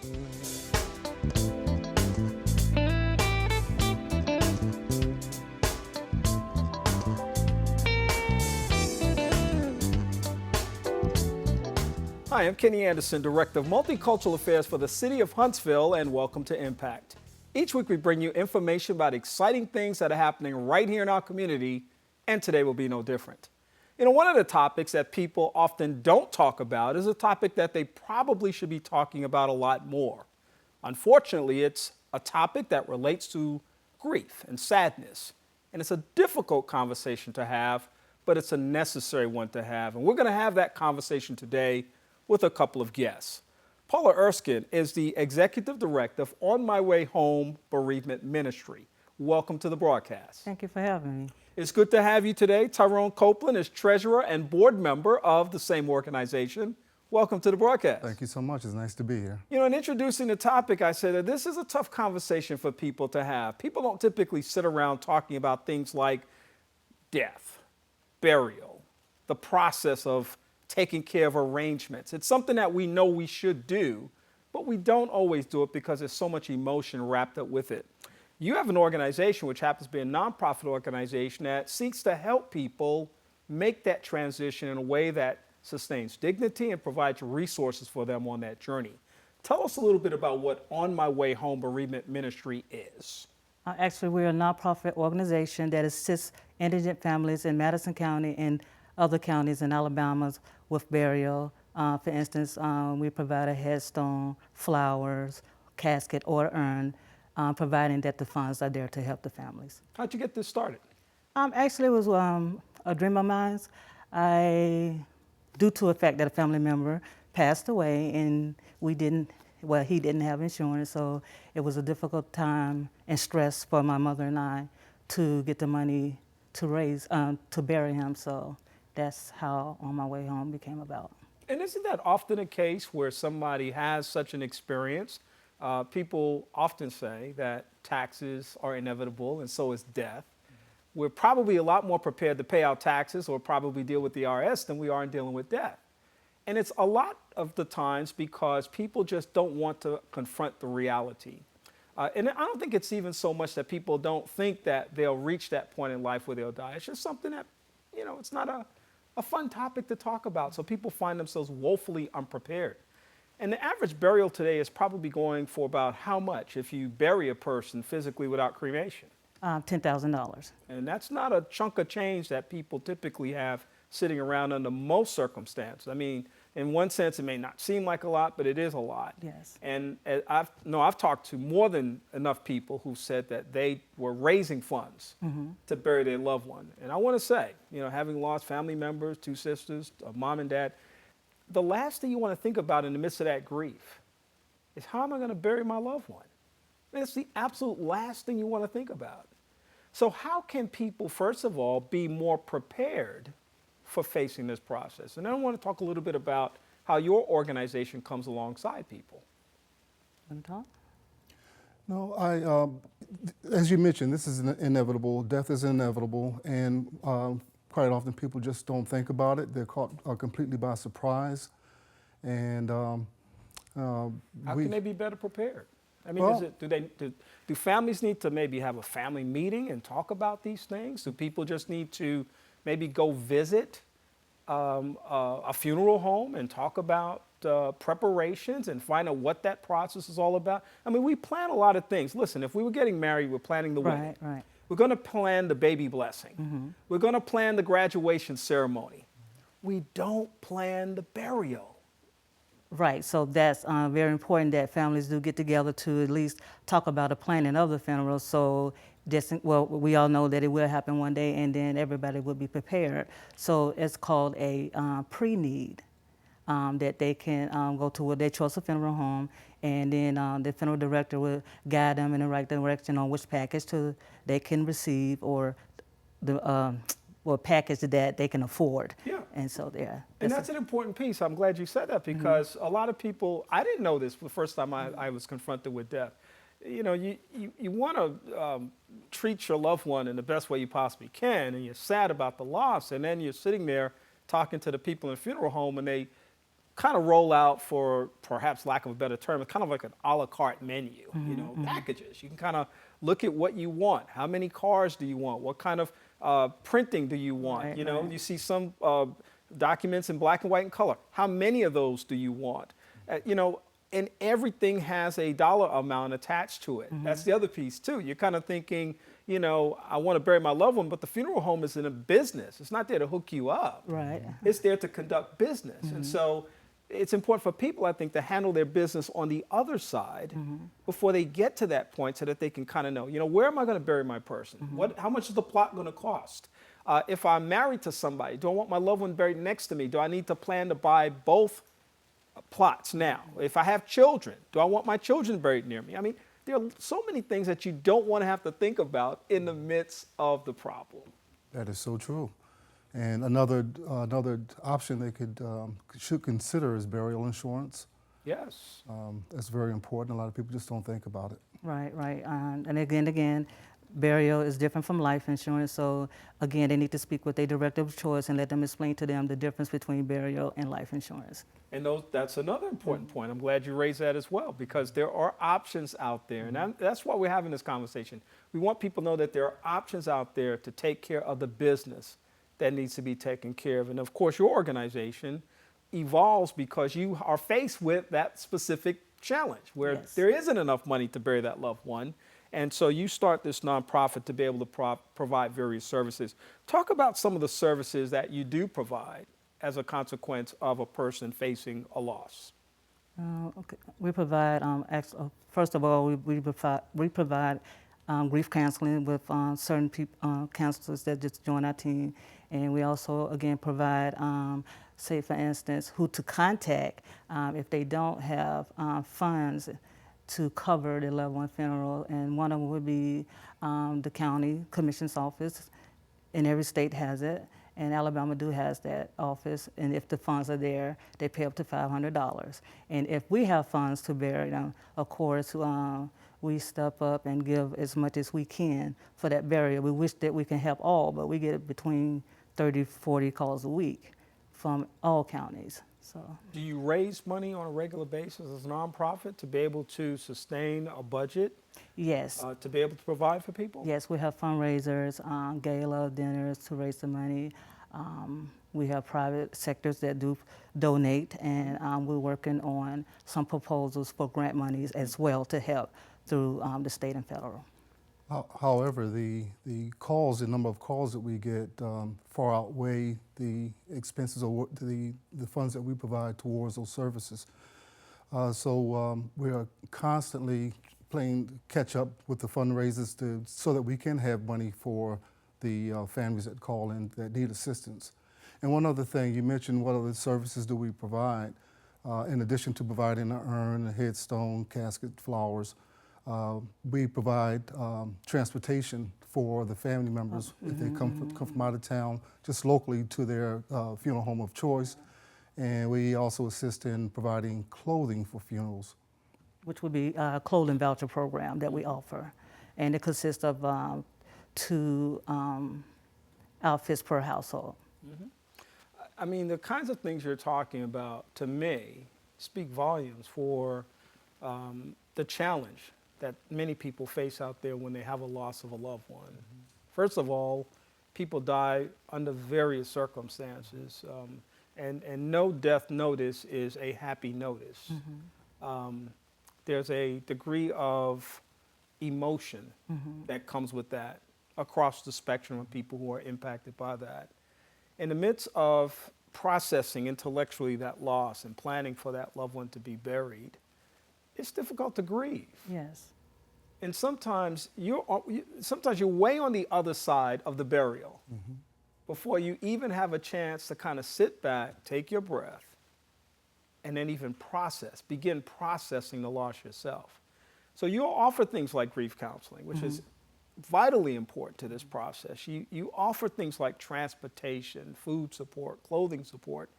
Hi, I'm Kenny Anderson, Director of Multicultural Affairs for the City of Huntsville, and welcome to Impact. Each week we bring you information about exciting things that are happening right here in our community, and today will be no different. You know, one of the topics that people often don't talk about is a topic that they probably should be talking about a lot more. Unfortunately, it's a topic that relates to grief and sadness, and it's a difficult conversation to have, but it's a necessary one to have, and we're going to have that conversation today with a couple of guests. Paula Erskine is the Executive Director of On My Way Home Bereavement Ministry. Welcome to the broadcast. Thank you for having me. It's good to have you today. Tyrone Copeland is Treasurer and Board Member of the same organization. Welcome to the broadcast. Thank you so much. It's nice to be here. You know, in introducing the topic, I said that this is a tough conversation for people to have. People don't typically sit around talking about things like death, burial, the process of taking care of arrangements. It's something that we know we should do, but we don't always do it because there's so much emotion wrapped up with it. You have an organization, which happens to be a nonprofit organization, that seeks to help people make that transition in a way that sustains dignity and provides resources for them on that journey. Tell us a little bit about what On My Way Home Bereavement Ministry is. Actually, we're a nonprofit organization that assists indigent families in Madison County and other counties in Alabama with burial. For instance, we provide a headstone, flowers, casket, or urn, providing that the funds are there to help the families. How'd you get this started? Actually, it was a dream of mine. Due to the fact that a family member passed away and he didn't have insurance, so it was a difficult time and stress for my mother and I to get the money to bury him. So that's how On My Way Home became about. And isn't that often a case where somebody has such an experience? People often say that taxes are inevitable and so is death. We're probably a lot more prepared to pay our taxes or probably deal with the IRS than we are in dealing with death. And it's a lot of the times because people just don't want to confront the reality. And I don't think it's even so much that people don't think that they'll reach that point in life where they'll die. It's just something that, you know, it's not a fun topic to talk about. So people find themselves woefully unprepared. And the average burial today is probably going for about how much if you bury a person physically without cremation? $10,000. And that's not a chunk of change that people typically have sitting around under most circumstances. I mean, in one sense, it may not seem like a lot, but it is a lot. Yes. And I've talked to more than enough people who said that they were raising funds to bury their loved one. And I want to say, you know, having lost family members, 2 sisters, a mom and dad, the last thing you want to think about in the midst of that grief is how am I going to bury my loved one? I mean, it's the absolute last thing you want to think about. So how can people, first of all, be more prepared for facing this process? And then I want to talk a little bit about how your organization comes alongside people. Want to talk? No, as you mentioned, this is inevitable. Death is inevitable, and quite often people just don't think about it. They're caught completely by surprise. And how can they be better prepared? I mean, do families need to maybe have a family meeting and talk about these things? Do people just need to maybe go visit a funeral home and talk about preparations and find out what that process is all about? I mean, we plan a lot of things. Listen, if we were getting married, we're planning the wedding. Right. We're going to plan the baby blessing. We're going to plan the graduation ceremony. We don't plan the burial. Right, so that's very important that families do get together to at least talk about the planning of the funeral. So we all know that it will happen one day, and then everybody will be prepared. So it's called a pre-need, that they can go to their choice of funeral home, and then the funeral director will guide them in the right direction on which package they can receive, or the package that they can afford. Yeah. And so And that's an important piece. I'm glad you said that, because a lot of people, I didn't know this the first time I was confronted with death. You know, you want to treat your loved one in the best way you possibly can, and you're sad about the loss, and then you're sitting there talking to the people in the funeral home, and they kind of roll out, for perhaps lack of a better term, it's kind of like an a la carte menu, you know, packages. You can kind of look at what you want. How many cars do you want? What kind of printing do you want? Right, You know, right. you see some documents in black and white and color. How many of those do you want? You know, and everything has a dollar amount attached to it. That's the other piece too. You're kind of thinking, you know, I want to bury my loved one, but the funeral home is in a business. It's not there to hook you up. Right. It's there to conduct business. And so it's important for people, I think, to handle their business on the other side before they get to that point, so that they can kind of know, you know, where am I going to bury my person? How much is the plot going to cost? If I'm married to somebody, do I want my loved one buried next to me? Do I need to plan to buy both plots now? If I have children, do I want my children buried near me? I mean, there are so many things that you don't want to have to think about in the midst of the problem. That is so true. And another option they should consider is burial insurance. Yes. That's very important. A lot of people just don't think about it. Right, right. And again, burial is different from life insurance. So again, they need to speak with their director of choice and let them explain to them the difference between burial and life insurance. And that's another important point. I'm glad you raised that as well, because there are options out there. And that's why we're having this conversation. We want people to know that there are options out there to take care of the business that needs to be taken care of. And of course, your organization evolves because you are faced with that specific challenge where there isn't enough money to bury that loved one. And so you start this nonprofit to be able to provide various services. Talk about some of the services that you do provide as a consequence of a person facing a loss. Okay. We provide, first of all, we provide grief counseling with certain counselors that just join our team. And we also, again, provide, say, for instance, who to contact if they don't have funds to cover their loved one funeral. And one of them would be the county commission's office, and every state has it. And Alabama has that office, and if the funds are there, they pay up to $500. And if we have funds to bury them, of course, we step up and give as much as we can for that burial. We wish that we can help all, but we get between 30, 40 calls a week from all counties. So, do you raise money on a regular basis as a nonprofit to be able to sustain a budget? Yes. To be able to provide for people? Yes, we have fundraisers, gala dinners to raise the money. We have private sectors that do donate, and we're working on some proposals for grant monies as well to help through the state and federal. However, the number of calls that we get far outweigh the expenses or the funds that we provide towards those services. So we are constantly playing catch up with the fundraisers so that we can have money for the families that call in that need assistance. And one other thing, you mentioned what other services do we provide? In addition to providing an urn, a headstone, casket, flowers, we provide transportation for the family members if they come from out of town, just locally to their funeral home of choice. And we also assist in providing clothing for funerals. Which would be a clothing voucher program that we offer. And it consists of 2 outfits per household. I mean, the kinds of things you're talking about, to me, speak volumes for the challenge that many people face out there when they have a loss of a loved one. First of all, people die under various circumstances, and no death notice is a happy notice. There's a degree of emotion that comes with that across the spectrum of people who are impacted by that. In the midst of processing intellectually that loss and planning for that loved one to be buried, it's difficult to grieve. Yes. And sometimes you're way on the other side of the burial before you even have a chance to kind of sit back, take your breath, and then even begin processing the loss yourself. So you'll offer things like grief counseling, which is vitally important to this process. You offer things like transportation, food support, clothing support,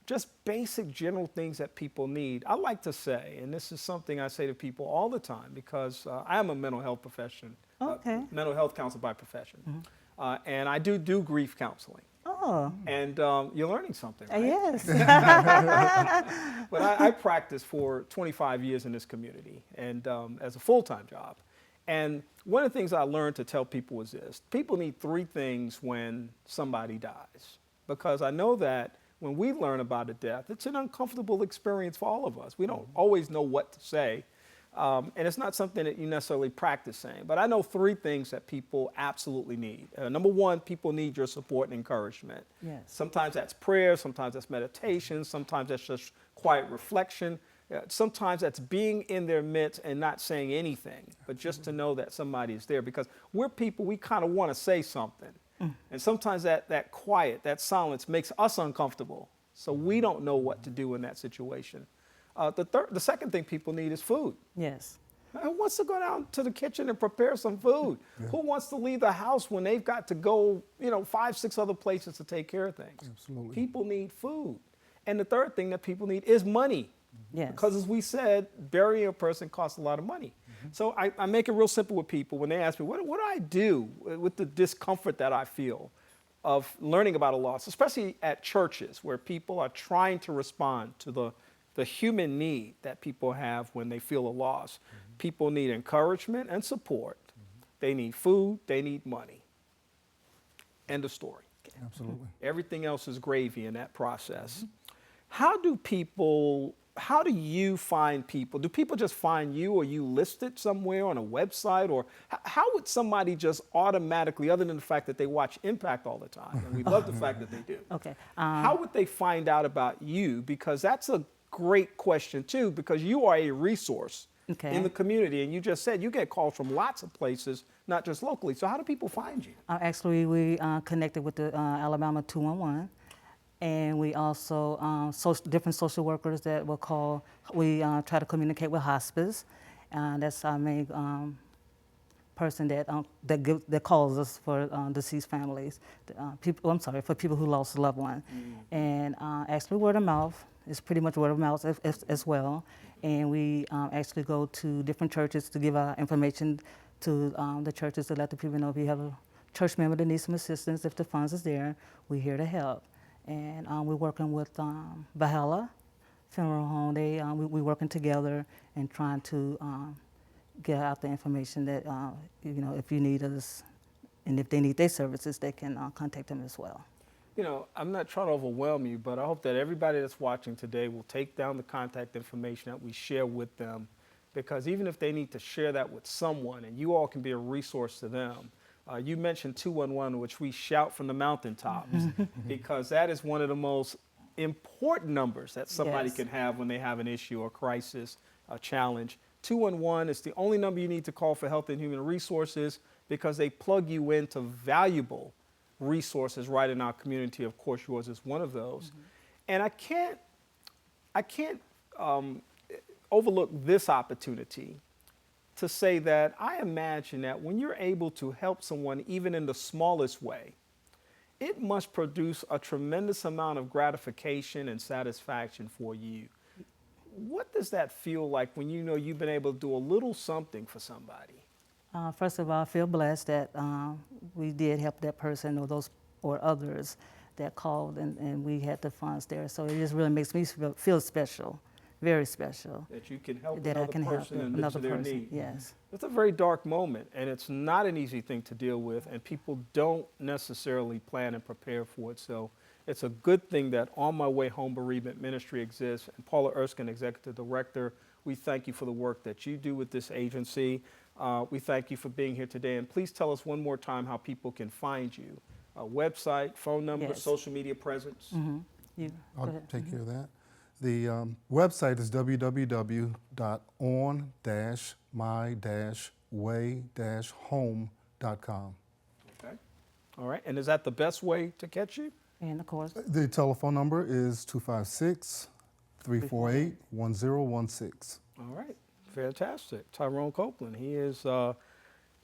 just basic general things that people need. I like to say, and this is something I say to people all the time, because I am a mental health profession, mental health counselor by profession, and I do grief counseling. Oh, And you're learning something, right? yes. But I practiced for 25 years in this community and as a full-time job. And one of the things I learned to tell people is this: people need three things when somebody dies. Because I know that when we learn about a death, it's an uncomfortable experience for all of us. We don't always know what to say. And it's not something that you necessarily practice saying. But I know three things that people absolutely need. Number one, people need your support and encouragement. Yes. Sometimes that's prayer, sometimes that's meditation, sometimes that's just quiet reflection. Sometimes that's being in their midst and not saying anything, but just to know that somebody is there. Because we're people, we kind of want to say something. And sometimes that quiet, that silence makes us uncomfortable. So we don't know what to do in that situation. The second thing people need is food. Yes. Who wants to go down to the kitchen and prepare some food? Yeah. Who wants to leave the house when they've got to go, 5, 6 other places to take care of things? Absolutely. People need food. And the third thing that people need is money. Yes. Because as we said, burying a person costs a lot of money. So I make it real simple with people when they ask me, what do I do with the discomfort that I feel of learning about a loss, especially at churches where people are trying to respond to the human need that people have when they feel a loss. People need encouragement and support. They need food, they need money. End of story. Absolutely. Everything else is gravy in that process. How do you find people? Do people just find you, or you listed somewhere on a website? Or how would somebody just automatically, other than the fact that they watch Impact all the time, and we love the fact that they do, Okay. how would they find out about you? Because that's a great question too, because you are a resource in the community, and you just said you get calls from lots of places, not just locally. So how do people find you? Actually, we connected with the Alabama 211, and we also different social workers that will call. We try to communicate with hospice. That's our main person that calls us for deceased families. For people who lost a loved one, and actually word of mouth. It's pretty much word of mouth as well. And we actually go to different churches to give our information to the churches to let the people know if you have a church member that needs some assistance, if the funds is there, we're here to help. And we're working with Paula Funeral Home. We're working together and trying to get out the information that, if you need us and if they need their services, they can contact them as well. I'm not trying to overwhelm you, but I hope that everybody that's watching today will take down the contact information that we share with them, because even if they need to share that with someone, and you all can be a resource to them. You mentioned 211, which we shout from the mountaintops, because that is one of the most important numbers that somebody can have when they have an issue or crisis, a challenge. 211 is the only number you need to call for Health and Human Resources, because they plug you into valuable resources right in our community. Of course, yours is one of those. And I can't overlook this opportunity to say that I imagine that when you're able to help someone, even in the smallest way, it must produce a tremendous amount of gratification and satisfaction for you. What does that feel like when you know you've been able to do a little something for somebody? First of all, I feel blessed that we did help that person or others that called, and we had the funds there. So it just really makes me feel special, very special. That you can help that another I can person help in another their person. need. Yes. It's a very dark moment, and it's not an easy thing to deal with, and people don't necessarily plan and prepare for it. So it's a good thing that On My Way Home Bereavement Ministry exists. And Paula Erskine, Executive Director, we thank you for the work that you do with this agency. We thank you for being here today. And please tell us one more time how people can find you. Website, phone number, social media presence. I'll take care of that. The website is www.on-my-way-home.com. Okay. All right. And is that the best way to catch you? And of course, The telephone number is 256-348-1016. All right. Fantastic. Tyrone Copeland. He is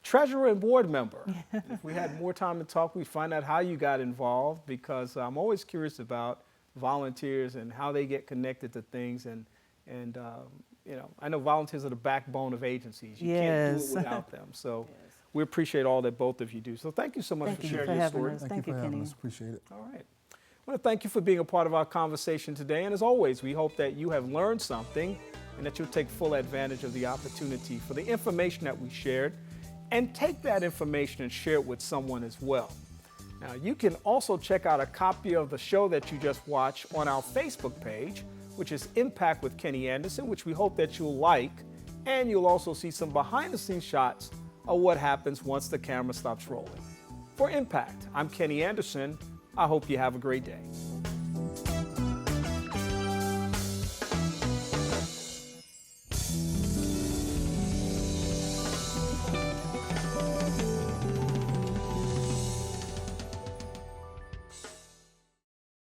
treasurer and board member. If we had more time to talk, we'd find out how you got involved, because I'm always curious about volunteers and how they get connected to things. And I know volunteers are the backbone of agencies. You can't do it without them. So we appreciate all that both of you do. So thank you so much Thank for you sharing for your having story. us. Thank Thank you you, for having Kenny. us. Appreciate it. All right. I want to thank you for being a part of our conversation today. And as always, we hope that you have learned something and that you'll take full advantage of the opportunity for the information that we shared, and take that information and share it with someone as well. Now, you can also check out a copy of the show that you just watched on our Facebook page, which is Impact with Kenny Anderson, which we hope that you'll like. And you'll also see some behind-the-scenes shots of what happens once the camera stops rolling. For Impact, I'm Kenny Anderson. I hope you have a great day.